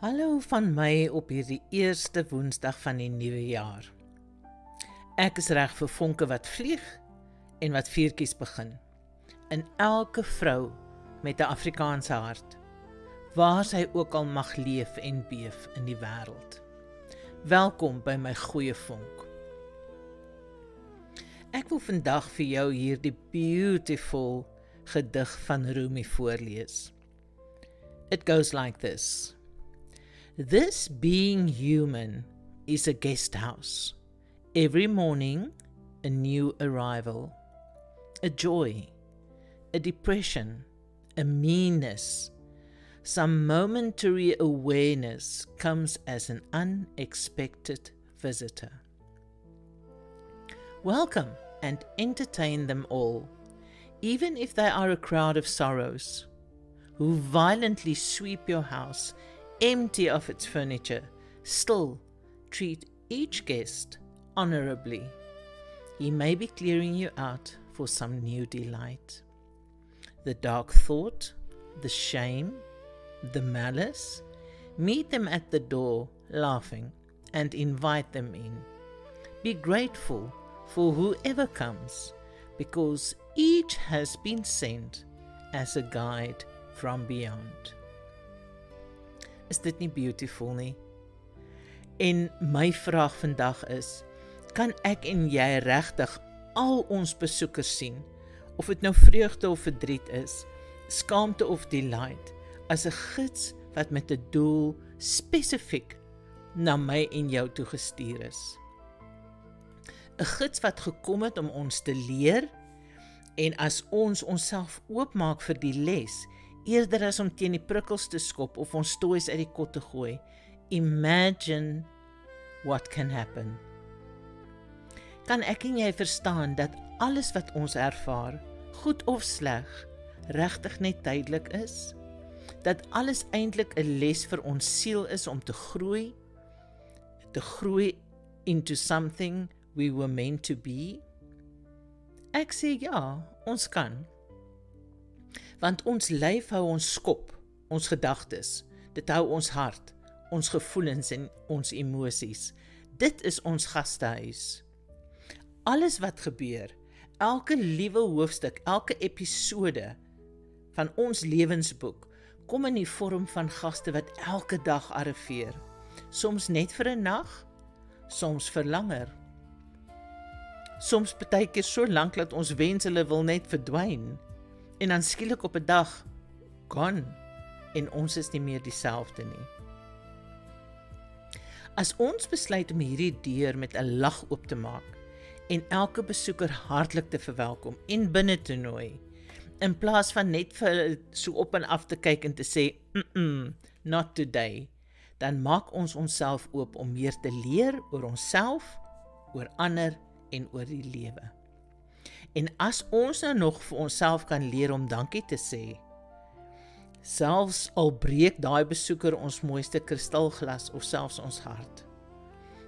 Hallo van my op hierdie eerste Woensdag van die nuwe jaar. Ek is reg vir vonke wat vlieg en wat vuurtjies begin. In elke vrou met 'n Afrikaanse hart, waar sy ook al mag leef en beef in die wêreld. Welkom by my goeie vonk. Ek wil vandag vir jou hierdie beautiful gedig van Rumi voorlees. It goes like this. This being human is a guest house. Every morning, a new arrival. A joy, a depression, a meanness. Some momentary awareness comes as an unexpected visitor. Welcome and entertain them all, even if they are a crowd of sorrows, who violently sweep your house empty of its furniture. Still treat each guest honorably. He may be clearing you out for some new delight. The dark thought, the shame, the malice, meet them at the door laughing and invite them in. Be grateful for whoever comes, because each has been sent as a guide from beyond. Is dit nie beautiful nie? En my vraag vandag is, kan ek en jy regtig al ons besoekers sien, of dit nou vreugde of verdriet is, skaamte of delight, as 'n gids wat met 'n doel spesifiek na my en jou toe gestuur is? 'n Gids wat gekom het om ons te leer, en as ons onsself oopmaak vir die les, eerder as om teen die prikkels te skop of ons toys uit die kot te gooi, imagine what can happen. Kan ek en jy verstaan dat alles wat ons ervaar, goed of sleg, regtig net tydelik is? Dat alles eintlik 'n les vir ons siel is om te groei into something we were meant to be? Ek sê ja, ons kan. Want ons lyf hou ons skop, ons gedagtes, dit hou ons hart, ons gevoelens en ons emosies. Dit is ons gastehuis. Alles wat gebeur, elke liewe hoofstuk, elke episode van ons lewensboek, kom in die vorm van gaste wat elke dag arriveer. Soms net vir 'n nag, soms vir langer. Soms partykeer so lank dat ons wens hulle wil net verdwyn. En dan skielik op 'n dag, gone, en ons is nie meer dieselfde nie. As ons besluit om hierdie deur met 'n lag oop te maak, en elke besoeker hartlik te verwelkom en binne te nooi, in plaas van net vir hulle so op en af te kyk en te sê, not today, dan maak ons onsself oop om meer te leer oor onsself, oor ander en oor die lewe. En as ons nou nog vir onsself kan leer om dankie te sê, selfs al breek daai besoeker ons mooiste kristalglas of selfs ons hart,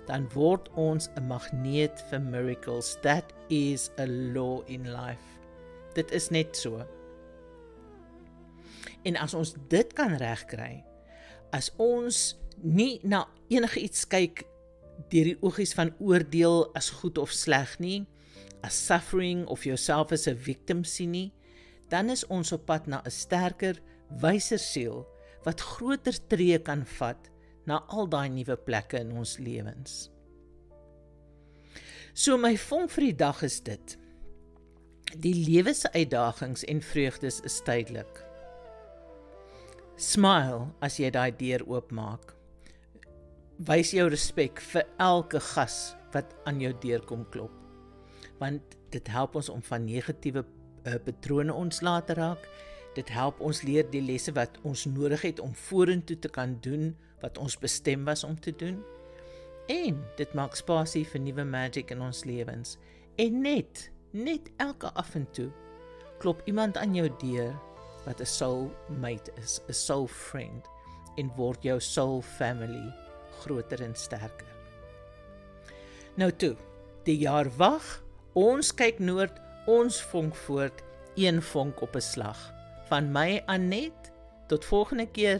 dan word ons 'n magneet vir miracles. That is a law in life. Dit is net so. En as ons dit kan regkry, as ons nie na enige iets kyk deur die oogies van oordeel as goed of sleg nie, as suffering of jouself as 'n victim sien nie, dan is ons op pad na 'n sterker, wyser siel, wat groter tree kan vat na al daai nuwe plekke in ons lewens. So my vonk vir die dag is dit. Die lewe se uitdagings en vreugdes is tydelik. Smile as jy daai deur oopmaak. Wys jou respek vir elke gas wat aan jou deur kom klop. Want dit help ons om van negatiewe patrone ontslae te raak. Dit help ons leer die lesse wat ons nodig het om vorentoe te kan doen wat ons bestem was om te doen. En dit maak spasie vir nuwe magic in ons lewens. En net elke af en toe klop iemand aan jou deur wat 'n soul mate is, 'n soul friend, en word jou soul family groter en sterker. Nou toe, die jaar wag. Ons kyk noord, ons vonk voort, een vonk op 'n slag. Van my Annette, tot volgende keer.